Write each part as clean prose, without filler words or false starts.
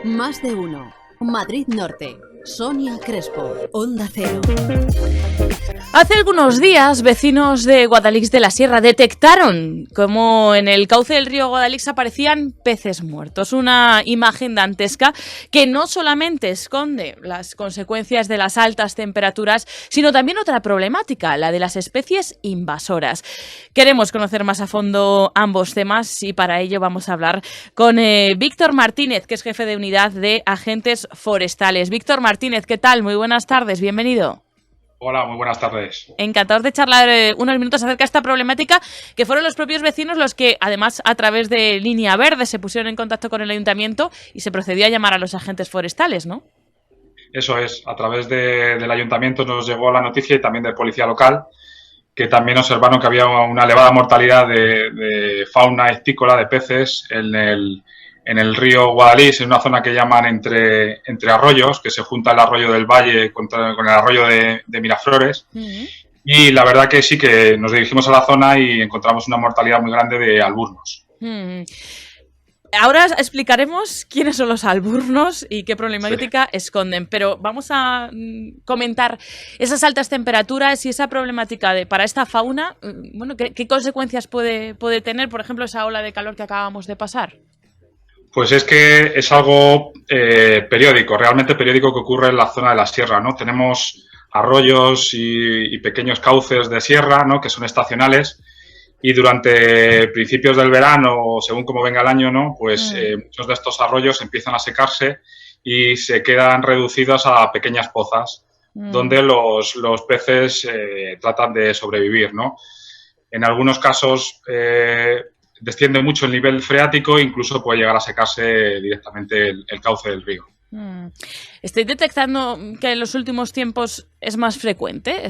Más de uno. Madrid Norte. Sonia Crespo. Onda Cero. Hace algunos días, vecinos de Guadalix de la Sierra detectaron cómo en el cauce del río Guadalix aparecían peces muertos. Una imagen dantesca que no solamente esconde las consecuencias de las altas temperaturas, sino también otra problemática, la de las especies invasoras. Queremos conocer más a fondo ambos temas y para ello vamos a hablar con Víctor Martínez, que es jefe de unidad de agentes forestales. Víctor Martínez, ¿qué tal? Muy buenas tardes, bienvenido. Hola, muy buenas tardes. Encantados de charlar unos minutos acerca de esta problemática, que fueron los propios vecinos los que, además, a través de Línea Verde, se pusieron en contacto con el ayuntamiento y se procedió a llamar a los agentes forestales, ¿no? Eso es, a través del ayuntamiento nos llegó la noticia y también de policía local, que también observaron que había una elevada mortalidad de fauna estícola, de peces, en el río Guadalix, en una zona que llaman entre arroyos, que se junta el arroyo del Valle con el arroyo de Miraflores. Uh-huh. Y la verdad que sí, que nos dirigimos a la zona y encontramos una mortalidad muy grande de alburnos. Uh-huh. Ahora explicaremos quiénes son los alburnos y qué problemática esconden, pero vamos a comentar esas altas temperaturas y esa problemática para esta fauna. Bueno, ¿qué consecuencias puede tener, por ejemplo, esa ola de calor que acabamos de pasar? Pues es que es algo periódico, realmente periódico, que ocurre en la zona de la sierra, ¿no? Tenemos arroyos y pequeños cauces de sierra, ¿no?, que son estacionales, y durante principios del verano, según como venga el año, ¿no?, pues muchos de estos arroyos empiezan a secarse y se quedan reducidos a pequeñas pozas, donde los peces tratan de sobrevivir, ¿no? En algunos casos desciende mucho el nivel freático e incluso puede llegar a secarse directamente el cauce del río. Estoy detectando que en los últimos tiempos es más frecuente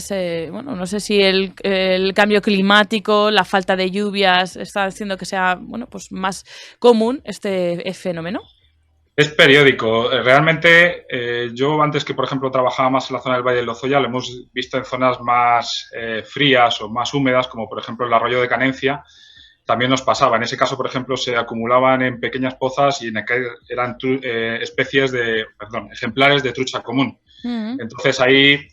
bueno, no sé si el cambio climático, la falta de lluvias está haciendo que sea, bueno, pues más común este fenómeno. Es periódico. Realmente yo antes, que por ejemplo trabajaba más en la zona del Valle del Lozoya, lo hemos visto en zonas más frías o más húmedas, como por ejemplo el arroyo de Canencia. También nos pasaba. En ese caso, por ejemplo, se acumulaban en pequeñas pozas y en aquel eran ejemplares de trucha común. Uh-huh. Entonces ahí,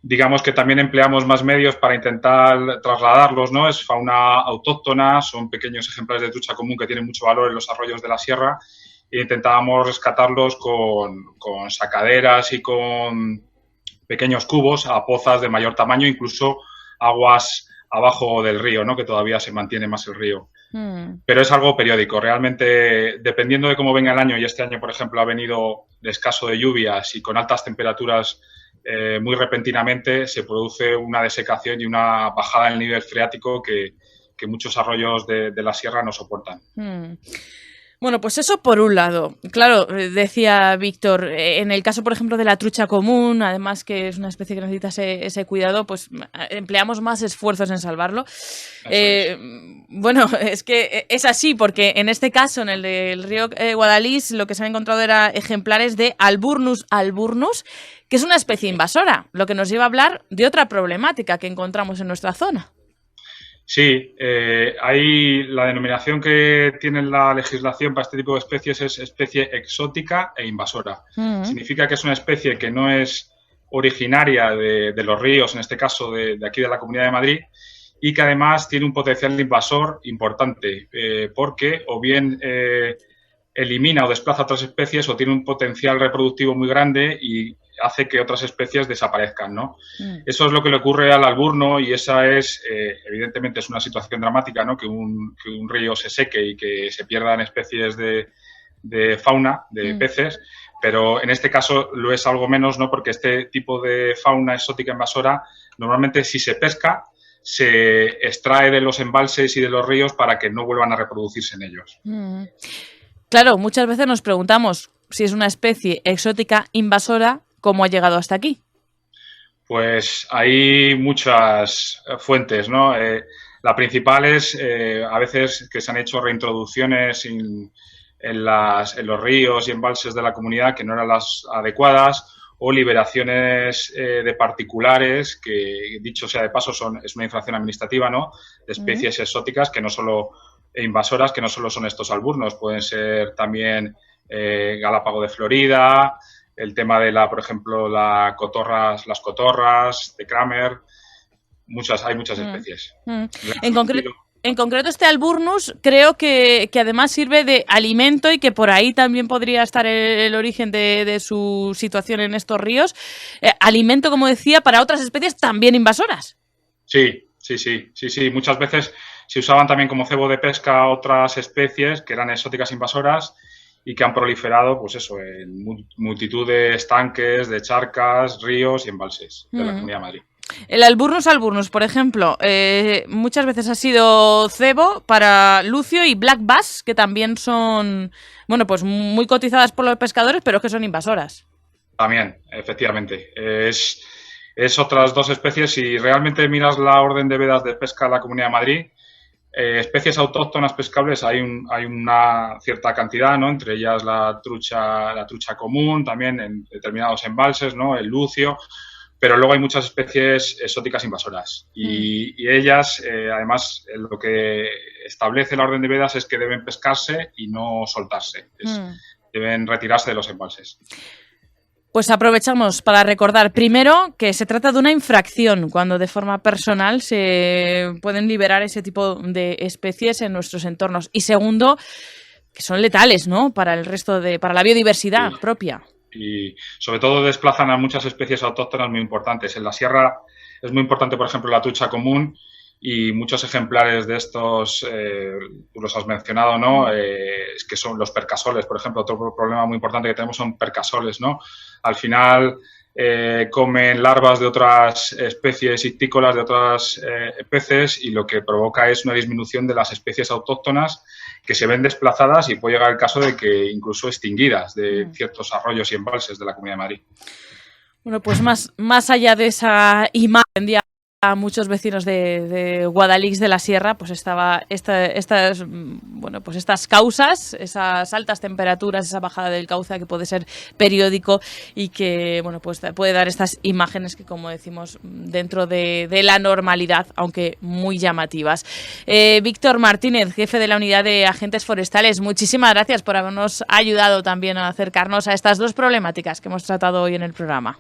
digamos que también empleamos más medios para intentar trasladarlos, ¿no? Es fauna autóctona, son pequeños ejemplares de trucha común que tienen mucho valor en los arroyos de la sierra, e intentábamos rescatarlos con sacaderas y con pequeños cubos a pozas de mayor tamaño, incluso aguas abajo del río, ¿no?, que todavía se mantiene más el río. Pero es algo periódico. Realmente, dependiendo de cómo venga el año, y este año, por ejemplo, ha venido de escaso de lluvias y con altas temperaturas muy repentinamente, se produce una desecación y una bajada en el nivel freático que muchos arroyos de la sierra no soportan. Bueno, pues eso por un lado. Claro, decía Víctor, en el caso, por ejemplo, de la trucha común, además que es una especie que necesita ese cuidado, pues empleamos más esfuerzos en salvarlo. Bueno, es que es así, porque en este caso, en el del río Guadalix, lo que se han encontrado era ejemplares de Alburnus alburnus, que es una especie invasora, lo que nos lleva a hablar de otra problemática que encontramos en nuestra zona. Sí, hay la denominación que tiene la legislación para este tipo de especies es especie exótica e invasora. Uh-huh. Significa que es una especie que no es originaria de los ríos, en este caso de aquí de la Comunidad de Madrid, y que además tiene un potencial invasor importante, porque o bien elimina o desplaza otras especies o tiene un potencial reproductivo muy grande y hace que otras especies desaparezcan, ¿no? Eso es lo que le ocurre al alburno, y esa es, evidentemente, es una situación dramática, ¿no?, que un río se seque y que se pierdan especies de fauna, de peces, pero en este caso lo es algo menos, ¿no?, porque este tipo de fauna exótica invasora, normalmente si se pesca, se extrae de los embalses y de los ríos para que no vuelvan a reproducirse en ellos. Claro, muchas veces nos preguntamos si es una especie exótica invasora, ¿cómo ha llegado hasta aquí? Pues hay muchas fuentes, ¿no? La principal es a veces que se han hecho reintroducciones en los ríos y embalses de la comunidad que no eran las adecuadas, o liberaciones de particulares que, dicho sea de paso, es una infracción administrativa, ¿no?, de especies exóticas que no solo invasoras, que no solo son estos alburnos, pueden ser también Galápago de Florida, el tema de por ejemplo, las cotorras de Kramer, hay muchas especies. En concreto, este Alburnus creo que además sirve de alimento y que por ahí también podría estar el origen de su situación en estos ríos. Alimento, como decía, para otras especies también invasoras. Sí. Muchas veces se usaban también como cebo de pesca otras especies que eran exóticas invasoras y que han proliferado, pues eso, en multitud de estanques, de charcas, ríos y embalses de la Comunidad de Madrid. El alburnus, por ejemplo, muchas veces ha sido cebo para lucio y black bass, que también son, bueno, pues muy cotizadas por los pescadores, pero que son invasoras. También, efectivamente. Es otras dos especies. Si realmente miras la orden de vedas de pesca de la Comunidad de Madrid, especies autóctonas pescables hay una cierta cantidad, ¿no? Entre ellas la trucha común, también en determinados embalses, ¿no? El lucio. Pero luego hay muchas especies exóticas invasoras y ellas, además, lo que establece la orden de vedas es que deben pescarse y no soltarse. Deben retirarse de los embalses. Pues aprovechamos para recordar, primero, que se trata de una infracción cuando de forma personal se pueden liberar ese tipo de especies en nuestros entornos. Y segundo, que son letales, ¿no? Para la biodiversidad propia. Y sobre todo desplazan a muchas especies autóctonas muy importantes. En la sierra es muy importante, por ejemplo, la trucha común y muchos ejemplares de estos, tú los has mencionado, ¿no? Es que son los percasoles, por ejemplo. Otro problema muy importante que tenemos son percasoles, ¿no? Al final comen larvas de otras especies ictícolas, de otros peces, y lo que provoca es una disminución de las especies autóctonas que se ven desplazadas y puede llegar el caso de que incluso extinguidas de ciertos arroyos y embalses de la Comunidad de Madrid. Bueno, pues más allá de esa imagen a muchos vecinos de Guadalix de la Sierra, pues estaba estas causas, esas altas temperaturas, esa bajada del cauce que puede ser periódico y que pues puede dar estas imágenes que, como decimos, dentro de la normalidad, aunque muy llamativas. Víctor Martínez, jefe de la Unidad de Agentes Forestales, muchísimas gracias por habernos ayudado también a acercarnos a estas dos problemáticas que hemos tratado hoy en el programa.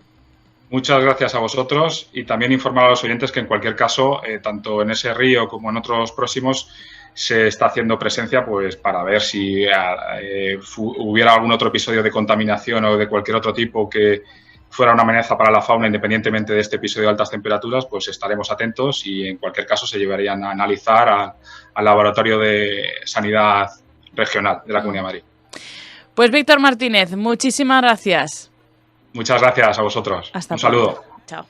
Muchas gracias a vosotros y también informar a los oyentes que en cualquier caso, tanto en ese río como en otros próximos, se está haciendo presencia pues para ver si hubiera algún otro episodio de contaminación o de cualquier otro tipo que fuera una amenaza para la fauna, independientemente de este episodio de altas temperaturas, pues estaremos atentos y en cualquier caso se llevarían a analizar al Laboratorio de Sanidad Regional de la Comunidad de Madrid. Pues Víctor Martínez, muchísimas gracias. Muchas gracias a vosotros. Hasta Un saludo. Chao.